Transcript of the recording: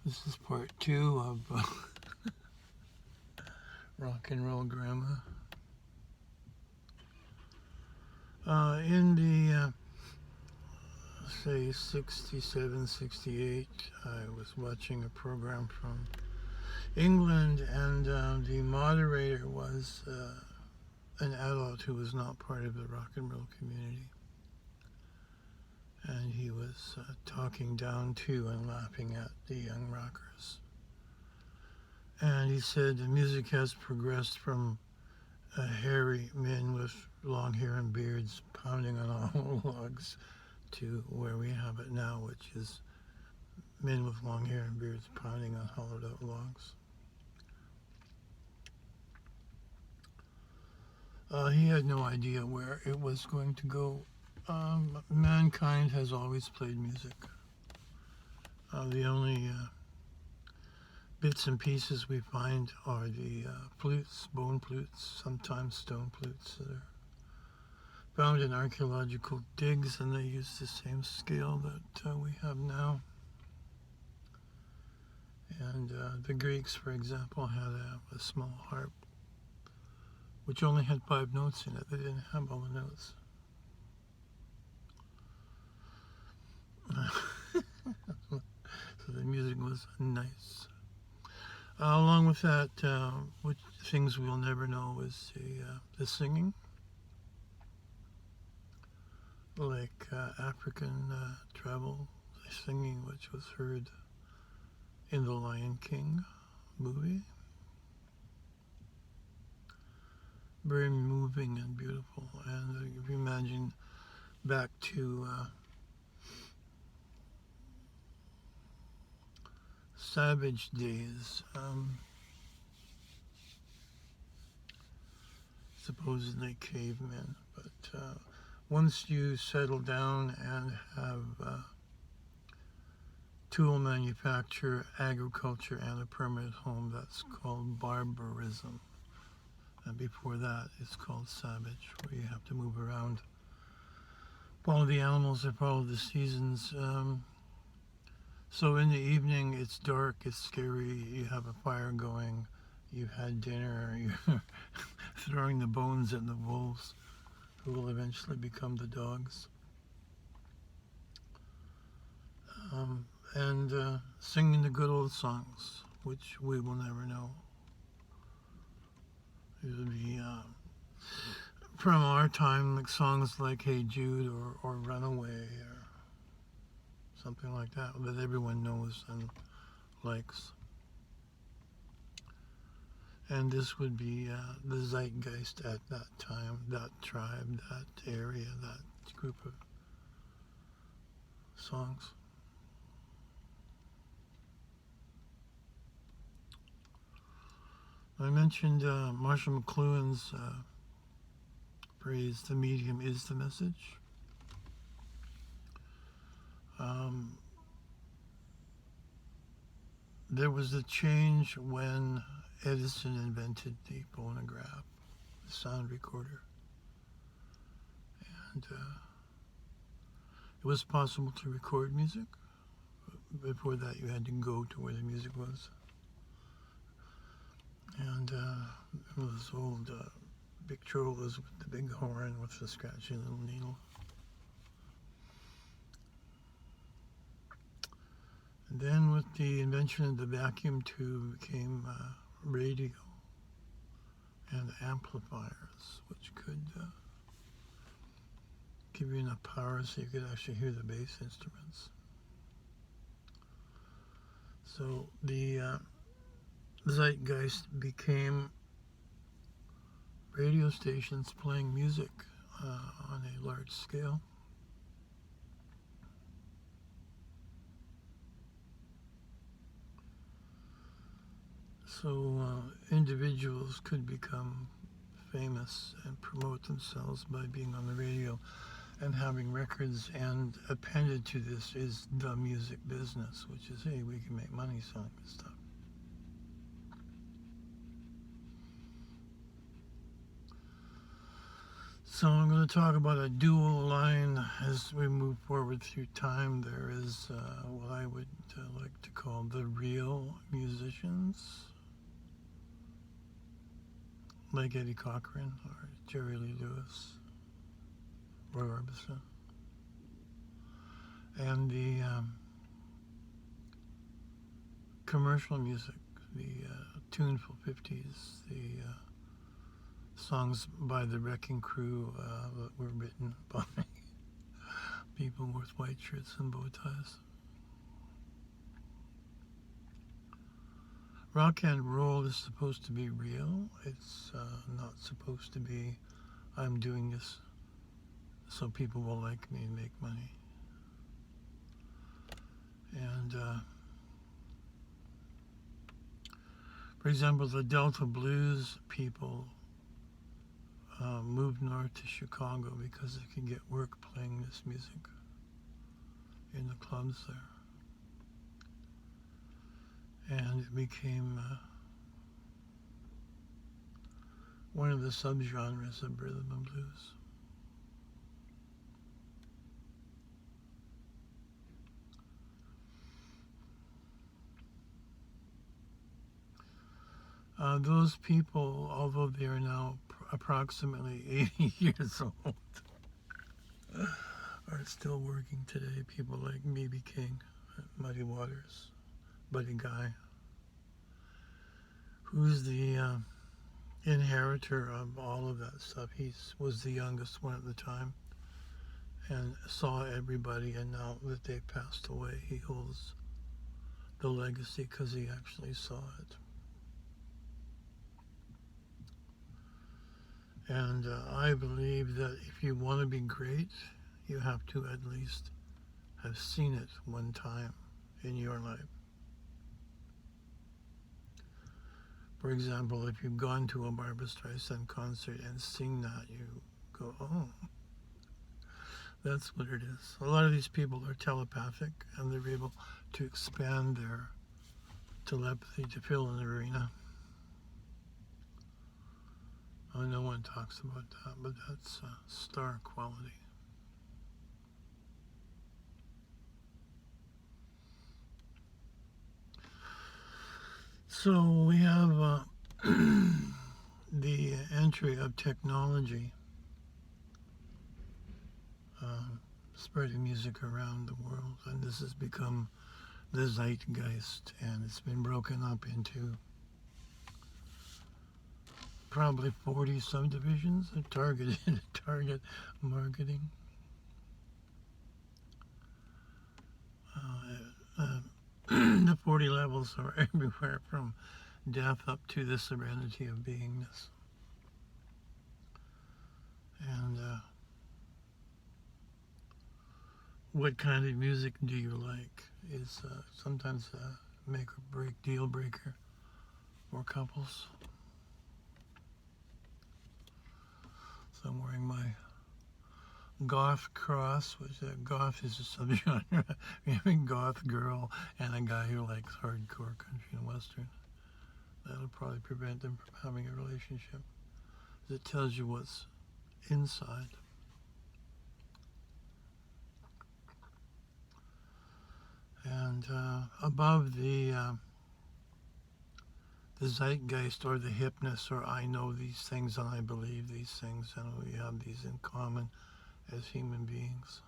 This is part 2 of rock and roll grammar. In the, say, 67, 68, I was watching a program from England, and the moderator was an adult who was not part of the rock and roll community. And he was talking down to and laughing at the young rockers. And he said the music has progressed from hairy men with long hair and beards pounding on hollow logs to where we have it now, which is men with long hair and beards pounding on hollowed out logs. He had no idea where it was going to go. Mankind has always played music. The only bits and pieces we find are the flutes, bone flutes, sometimes stone flutes that are found in archaeological digs, and they use the same scale that we have now. And the Greeks, for example, had a small harp which only had 5 notes in it. They didn't have all the notes. So the music was nice. Along with that, which things we'll never know is the singing. Like African travel singing, which was heard in the Lion King movie. Very moving and beautiful. And if you imagine back to savage days, supposedly cavemen, but once you settle down and have tool manufacture, agriculture, and a permanent home, that's called barbarism. And before that, it's called savage, where you have to move around, follow the animals, or follow the seasons. So in the evening, it's dark, it's scary, you have a fire going, you've had dinner, you're throwing the bones at the wolves, who will eventually become the dogs. And singing the good old songs, which we will never know. It would be from our time, like songs like Hey Jude or Runaway or something like that everyone knows and likes. And this would be the zeitgeist at that time, that tribe, that area, that group of songs. I mentioned Marshall McLuhan's phrase, the medium is the message. There was a change when Edison invented the phonograph, the sound recorder. And it was possible to record music. Before that, you had to go to where the music was. And those old Victrolas with the big horn with the scratchy little needle. And then with the invention of the vacuum tube came radio and amplifiers, which could give you enough power so you could actually hear the bass instruments. So the zeitgeist became radio stations playing music on a large scale. So individuals could become famous and promote themselves by being on the radio and having records, and appended to this is the music business, which is, hey, we can make money selling this stuff. So I'm going to talk about a dual line as we move forward through time. There is what I I would like to call the real musicians, like Eddie Cochran or Jerry Lee Lewis, Roy Orbison, and the commercial music, the tuneful 50s, the songs by the Wrecking Crew that were written by people with white shirts and bow ties. Rock and roll is supposed to be real. It's not supposed to be, I'm doing this so people will like me and make money. And for example, the Delta Blues people moved north to Chicago because they could get work playing this music in the clubs there. And it became one of the subgenres of rhythm and blues. Those people, although they are now approximately 80 years old, are still working today. People like B.B. King, Muddy Waters, Buddy Guy, who's the inheritor of all of that stuff. He was the youngest one at the time and saw everybody, and now that they've passed away, he holds the legacy because he actually saw it. And I believe that if you want to be great, you have to at least have seen it one time in your life. For example, if you've gone to a Barbra Streisand concert and seen that, you go, oh, that's what it is. A lot of these people are telepathic, and they're able to expand their telepathy to fill an arena. No one talks about that, but that's star quality. So we have the entry of technology spreading music around the world, and this has become the zeitgeist, and it's been broken up into probably 40 subdivisions of target marketing. The 40 levels are everywhere from death up to the serenity of beingness. And what kind of music do you like is sometimes a make or break, deal breaker for couples. So I'm wearing my goth cross, which goth is a subgenre. We have a goth girl and a guy who likes hardcore country and western. That'll probably prevent them from having a relationship. It tells you what's inside. And above the zeitgeist or the hipness, or I know these things and I believe these things and we have these in common as human beings.